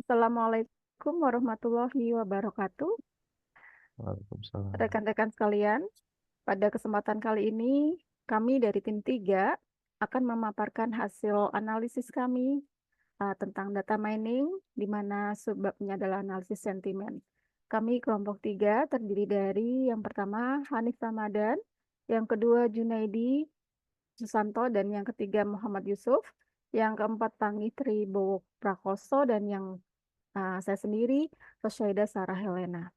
Assalamualaikum warahmatullahi wabarakatuh. Waalaikumsalam. Rekan-rekan sekalian, pada kesempatan kali ini kami dari tim 3 akan memaparkan hasil analisis kami tentang data mining, di mana subbabnya adalah analisis sentimen. Kami kelompok 3 terdiri dari yang pertama Hanif Ramadan, yang kedua Junaidi Susanto, dan yang ketiga Muhammad Yusuf, yang keempat Pangi Tribowo Prakoso, dan yang saya sendiri, Rosyaida Sarah Helena.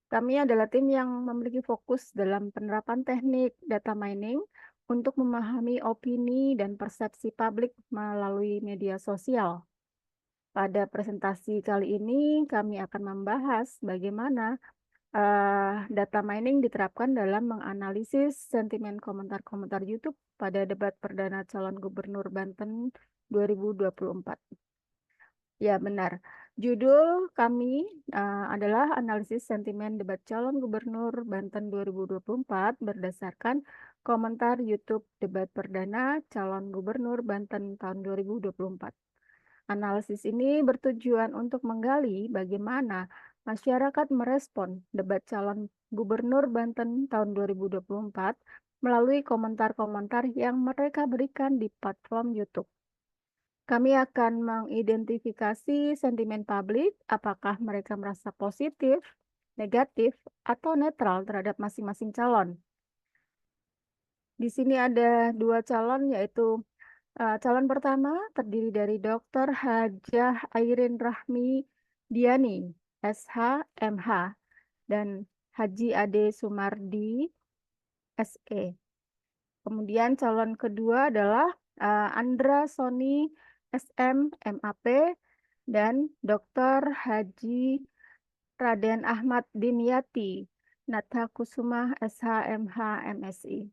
Kami adalah tim yang memiliki fokus dalam penerapan teknik data mining untuk memahami opini dan persepsi publik melalui media sosial. Pada presentasi kali ini, kami akan membahas bagaimana data mining diterapkan dalam menganalisis sentimen komentar-komentar YouTube pada debat perdana calon gubernur Banten 2024. Ya, benar. Judul kami adalah analisis sentimen debat calon gubernur Banten 2024 berdasarkan komentar YouTube debat perdana calon gubernur Banten tahun 2024. Analisis ini bertujuan untuk menggali bagaimana masyarakat merespon debat calon gubernur Banten tahun 2024 melalui komentar-komentar yang mereka berikan di platform YouTube. Kami akan mengidentifikasi sentimen publik, apakah mereka merasa positif, negatif, atau netral terhadap masing-masing calon. Di sini ada dua calon, yaitu calon pertama terdiri dari Dr. Hajah Airin Rahmi Diani, SH, MH, dan Haji Ade Sumardi, SE. Kemudian calon kedua adalah Andra Soni, SM, MAP, dan Dr. Haji Raden Ahmad Dimyati, Natha Kusuma, SHMH, MSI.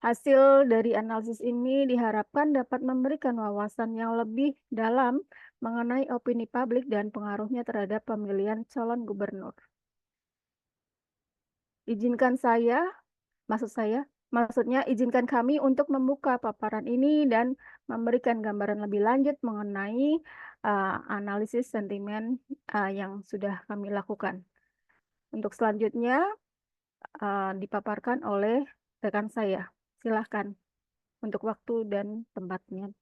Hasil dari analisis ini diharapkan dapat memberikan wawasan yang lebih dalam mengenai opini publik dan pengaruhnya terhadap pemilihan calon gubernur. Maksudnya izinkan kami untuk membuka paparan ini dan memberikan gambaran lebih lanjut mengenai analisis sentimen yang sudah kami lakukan. Untuk selanjutnya dipaparkan oleh rekan saya. Silahkan untuk waktu dan tempatnya.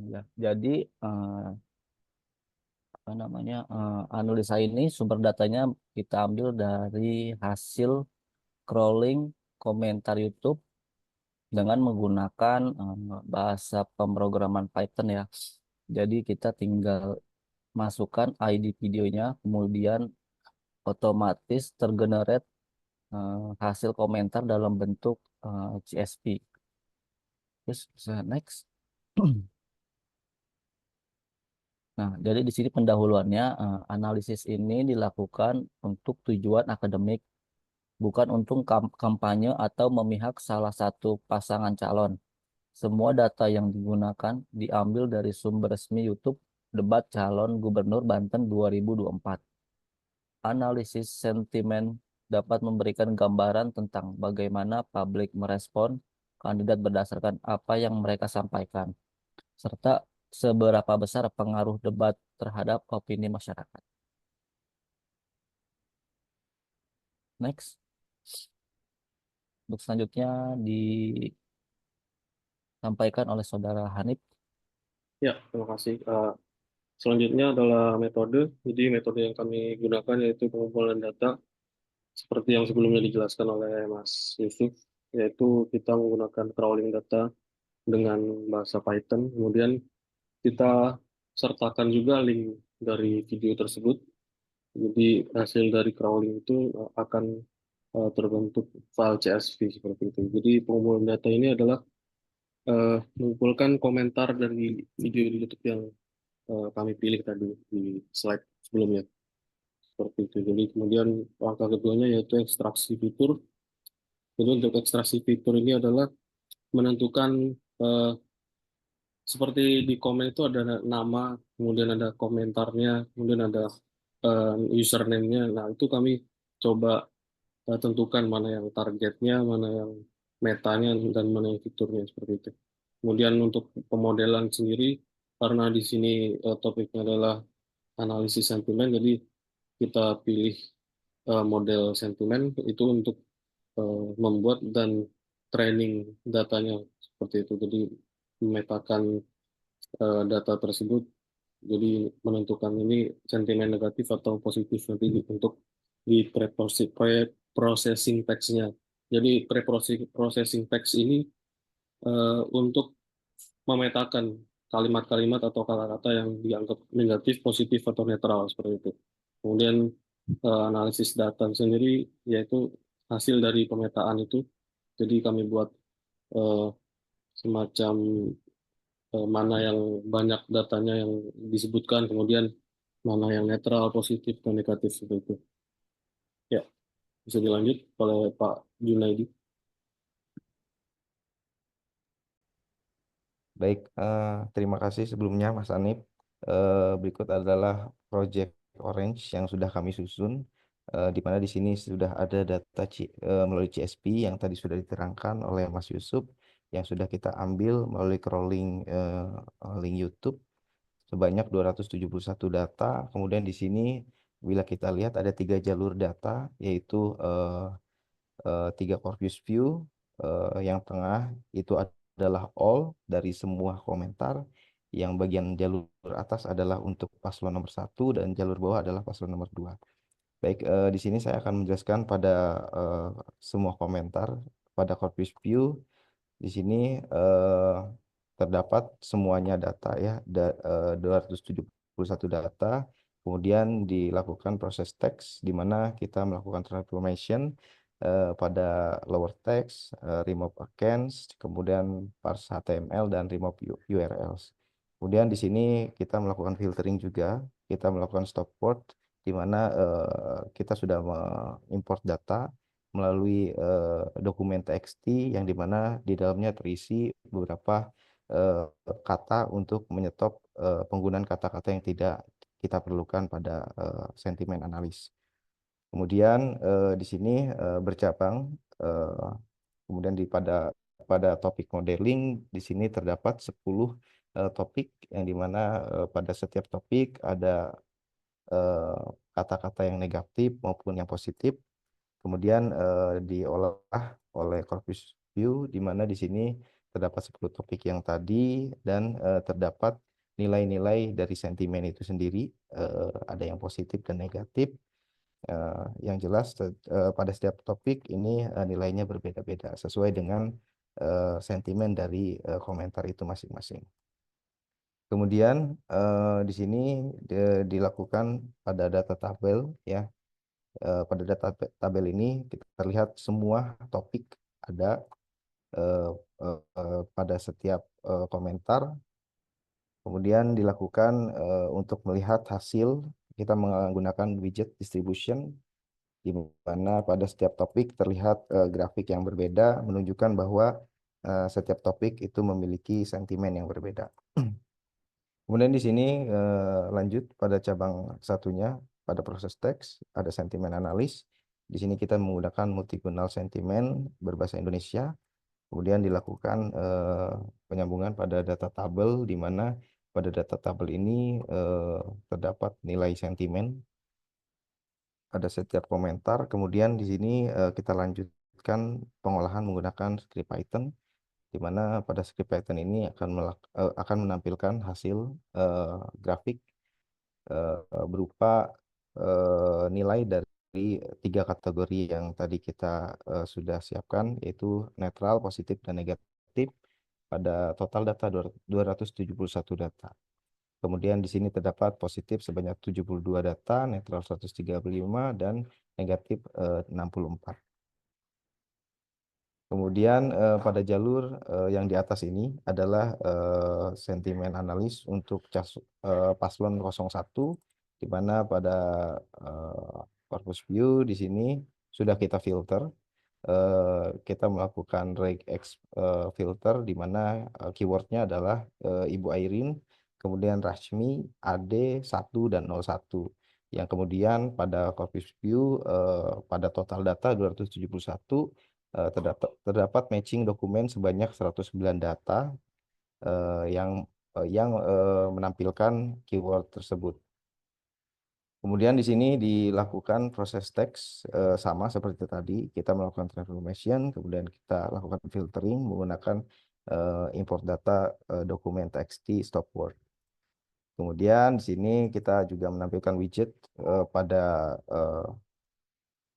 Ya. Jadi apa namanya analisa ini sumber datanya kita ambil dari hasil crawling komentar YouTube dengan menggunakan bahasa pemrograman Python ya. Jadi kita tinggal masukkan ID videonya, kemudian otomatis tergenerate hasil komentar dalam bentuk CSV. Terus bisa next. Nah, jadi di sini pendahuluannya, analisis ini dilakukan untuk tujuan akademik, bukan untuk kampanye atau memihak salah satu pasangan calon. Semua data yang digunakan diambil dari sumber resmi YouTube debat calon gubernur Banten 2024. Analisis sentimen dapat memberikan gambaran tentang bagaimana publik merespon kandidat berdasarkan apa yang mereka sampaikan, serta seberapa besar pengaruh debat terhadap opini masyarakat. Next. Untuk selanjutnya disampaikan oleh Saudara Hanif. Ya, terima kasih. Selanjutnya adalah metode. Jadi metode yang kami gunakan yaitu pengumpulan data seperti yang sebelumnya dijelaskan oleh Mas Yusuf, yaitu kita menggunakan crawling data dengan bahasa Python. Kemudian kita sertakan juga link dari video tersebut. Jadi hasil dari crawling itu akan terbentuk file CSV seperti itu. Jadi pengumpulan data ini adalah mengumpulkan komentar dari video di YouTube yang kami pilih tadi di slide sebelumnya seperti itu. Jadi kemudian langkah keduanya yaitu ekstraksi fitur. Jadi untuk ekstraksi fitur ini adalah menentukan seperti di komen itu ada nama, kemudian ada komentarnya, kemudian ada username-nya. Nah, itu kami coba tentukan mana yang targetnya, mana yang metanya, dan mana yang fiturnya seperti itu. Kemudian untuk pemodelan sendiri, karena di sini topiknya adalah analisis sentimen, jadi kita pilih model sentimen itu untuk membuat dan training datanya seperti itu. Jadi memetakan data tersebut, jadi menentukan ini sentimen negatif atau positif nanti untuk di pre-processing text-nya. Jadi pre-processing text ini untuk memetakan kalimat-kalimat atau kata-kata yang dianggap negatif, positif, atau netral seperti itu. Kemudian analisis data sendiri yaitu hasil dari pemetaan itu. Jadi kami buat eh, semacam mana yang banyak datanya yang disebutkan, kemudian mana yang netral, positif, dan negatif seperti itu. Ya, bisa dilanjut oleh Pak Junaidi. Baik, terima kasih sebelumnya Mas Anip. Berikut adalah project Orange yang sudah kami susun, di mana di sini sudah ada data melalui CSP yang tadi sudah diterangkan oleh Mas Yusuf, yang sudah kita ambil melalui crawling link YouTube sebanyak 271 data. Kemudian di sini bila kita lihat ada 3 jalur data, yaitu 3 corpus view. Yang tengah itu adalah all dari semua komentar. Yang bagian jalur atas adalah untuk paslon nomor 1 dan jalur bawah adalah paslon nomor 2. Baik, di sini saya akan menjelaskan pada semua komentar pada corpus view. Di sini terdapat semuanya data ya, 271 data. Kemudian dilakukan proses teks di mana kita melakukan transformation pada lower text, remove against, kemudian parse HTML dan remove URLs. Kemudian di sini kita melakukan filtering juga, kita melakukan stop word di mana kita sudah mengimport data melalui dokumen TXT yang dimana di dalamnya terisi beberapa kata untuk menyetop penggunaan kata-kata yang tidak kita perlukan pada sentimen analis. Kemudian di sini bercabang, kemudian pada topik modeling di sini terdapat 10 topik yang dimana pada setiap topik ada kata-kata yang negatif maupun yang positif. Kemudian diolah oleh corpus view di mana di sini terdapat 10 topik yang tadi dan terdapat nilai-nilai dari sentimen itu sendiri, ada yang positif dan negatif. Yang jelas pada setiap topik ini nilainya berbeda-beda sesuai dengan sentimen dari komentar itu masing-masing. Kemudian di sini dilakukan pada data tabel ya. Pada data tabel ini kita terlihat semua topik ada pada setiap komentar. Kemudian dilakukan untuk melihat hasil, kita menggunakan widget distribution di mana pada setiap topik terlihat grafik yang berbeda menunjukkan bahwa setiap topik itu memiliki sentimen yang berbeda. Kemudian di sini lanjut pada cabang satunya, pada proses teks ada sentimen analis. Di sini kita menggunakan multigunal sentimen berbahasa Indonesia. Kemudian dilakukan penyambungan pada data tabel di mana pada data tabel ini terdapat nilai sentimen pada setiap komentar. Kemudian di sini kita lanjutkan pengolahan menggunakan script Python, di mana pada script Python ini akan menampilkan hasil grafik berupa nilai dari 3 kategori yang tadi kita sudah siapkan, yaitu netral, positif, dan negatif pada total data 271 data. Kemudian di sini terdapat positif sebanyak 72 data, netral 135, dan negatif 64. Kemudian pada jalur yang di atas ini adalah sentimen analis untuk paslon 01, di mana pada corpus view di sini sudah kita filter. Kita melakukan regex filter di mana keywordnya adalah Ibu Airin, kemudian Rashmi, AD 1 dan 01. yang kemudian pada Corpus View pada total data 271 terdapat matching dokumen sebanyak 109 data yang menampilkan keyword tersebut. Kemudian di sini dilakukan proses teks sama seperti tadi, kita melakukan transformation, kemudian kita lakukan filtering menggunakan import data dokumen txt stop word. Kemudian di sini kita juga menampilkan widget pada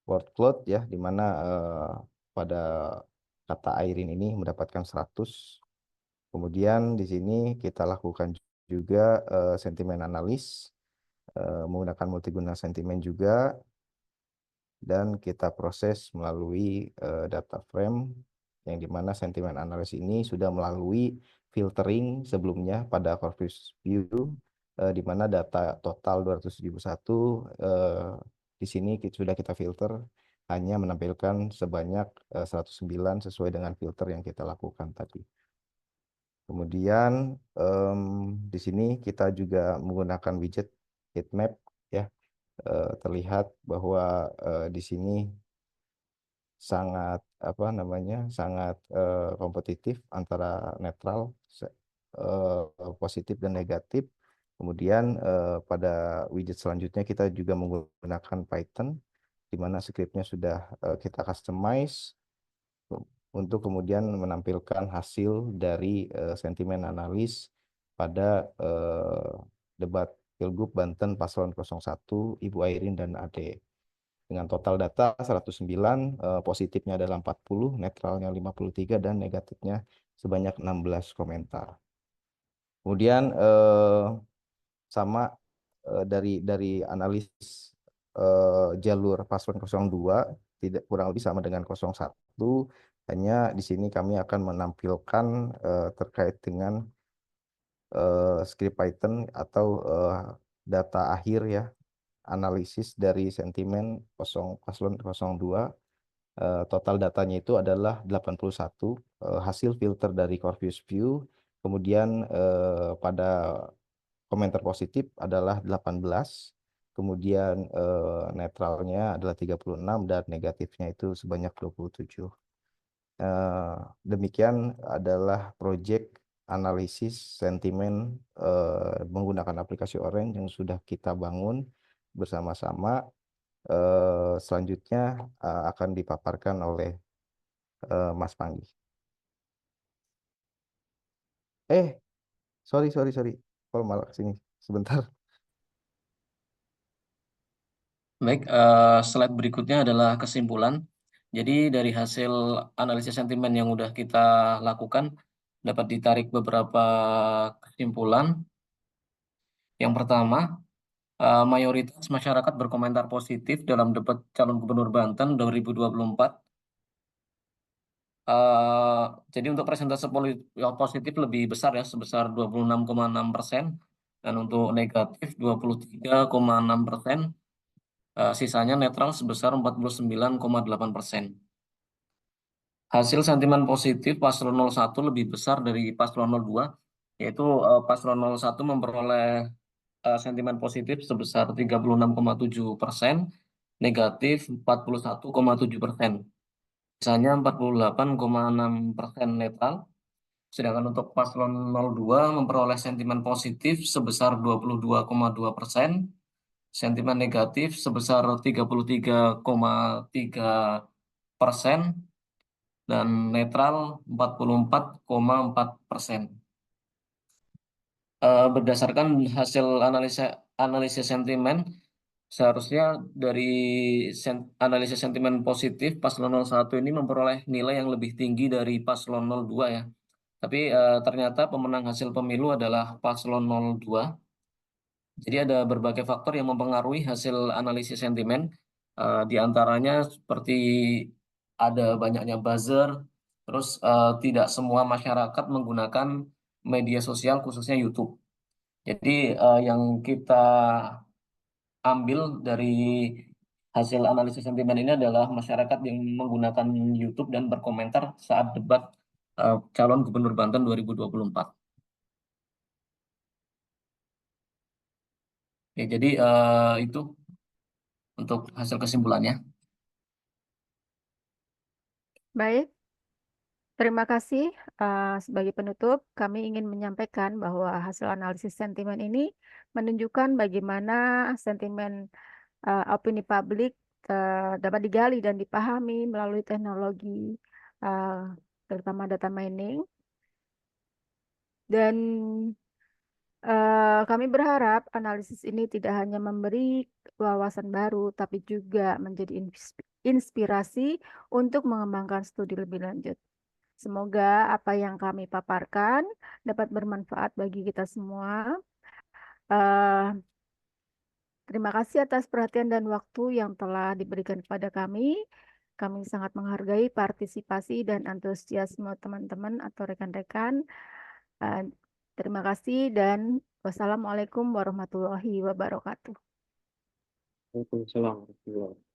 word cloud ya, di mana pada kata Airin ini mendapatkan 100. Kemudian di sini kita lakukan juga sentimen analis menggunakan multiguna sentimen juga, dan kita proses melalui data frame yang dimana sentimen analis ini sudah melalui filtering sebelumnya pada Corpus View di mana data total 271 di sini sudah kita filter hanya menampilkan sebanyak 109 sesuai dengan filter yang kita lakukan tadi. Kemudian di sini kita juga menggunakan widget heatmap ya. Terlihat bahwa di sini sangat sangat kompetitif antara netral, positif dan negatif. Kemudian pada widget selanjutnya kita juga menggunakan Python, di mana skripnya sudah kita customize untuk kemudian menampilkan hasil dari sentimen analis pada debat Pilgub Banten Paslon 01 Ibu Airin dan Ade. Dengan total data 109, positifnya adalah 40, netralnya 53, dan negatifnya sebanyak 16 komentar. Kemudian sama dari analis jalur paslon 02 tidak kurang lebih sama dengan 01, hanya di sini kami akan menampilkan terkait dengan script Python atau data akhir ya, analisis dari sentimen paslon 02. Total datanya itu adalah 81, hasil filter dari Corpus View. Kemudian pada komentar positif adalah 18, kemudian netralnya adalah 36, dan negatifnya itu sebanyak 27. Demikian adalah proyek analisis sentimen menggunakan aplikasi Orange yang sudah kita bangun bersama-sama. Selanjutnya akan dipaparkan oleh Mas Panggi. Sorry. Kalau malah kesini sebentar. Baik, slide berikutnya adalah kesimpulan. Jadi dari hasil analisis sentimen yang sudah kita lakukan, dapat ditarik beberapa kesimpulan. Yang pertama, mayoritas masyarakat berkomentar positif dalam debat calon gubernur Banten 2024. Jadi untuk persentase positif lebih besar ya, sebesar 26,6%, dan untuk negatif 23,6%. Sisanya netral sebesar 49,8%. Hasil sentimen positif paslon 01 lebih besar dari paslon 02, yaitu paslon 01 memperoleh sentimen positif sebesar 36,7%, negatif 41,7%. Sisanya 48,6% netral. Sedangkan untuk paslon 02 memperoleh sentimen positif sebesar 22,2%, sentimen negatif sebesar 33,3%, dan netral 44,4%. Berdasarkan hasil analisis sentimen, seharusnya dari analisis sentimen positif paslon 01 ini memperoleh nilai yang lebih tinggi dari paslon 02 ya. Tapi ternyata pemenang hasil pemilu adalah paslon 02. Jadi ada berbagai faktor yang mempengaruhi hasil analisis sentimen, di antaranya seperti ada banyaknya buzzer, terus tidak semua masyarakat menggunakan media sosial khususnya YouTube. Jadi yang kita ambil dari hasil analisis sentimen ini adalah masyarakat yang menggunakan YouTube dan berkomentar saat debat calon gubernur Banten 2024. Ya, jadi itu untuk hasil kesimpulannya. Baik, terima kasih. Sebagai penutup, kami ingin menyampaikan bahwa hasil analisis sentimen ini menunjukkan bagaimana sentimen opini publik dapat digali dan dipahami melalui teknologi, terutama data mining. Dan kami berharap analisis ini tidak hanya memberi wawasan baru, tapi juga menjadi inspirasi untuk mengembangkan studi lebih lanjut. Semoga apa yang kami paparkan dapat bermanfaat bagi kita semua. Eh, Terima kasih atas perhatian dan waktu yang telah diberikan kepada kami. Kami sangat menghargai partisipasi dan antusiasme teman-teman atau rekan-rekan. Eh, Terima kasih dan wassalamualaikum warahmatullahi wabarakatuh. Waalaikumsalam warahmatullahi wabarakatuh.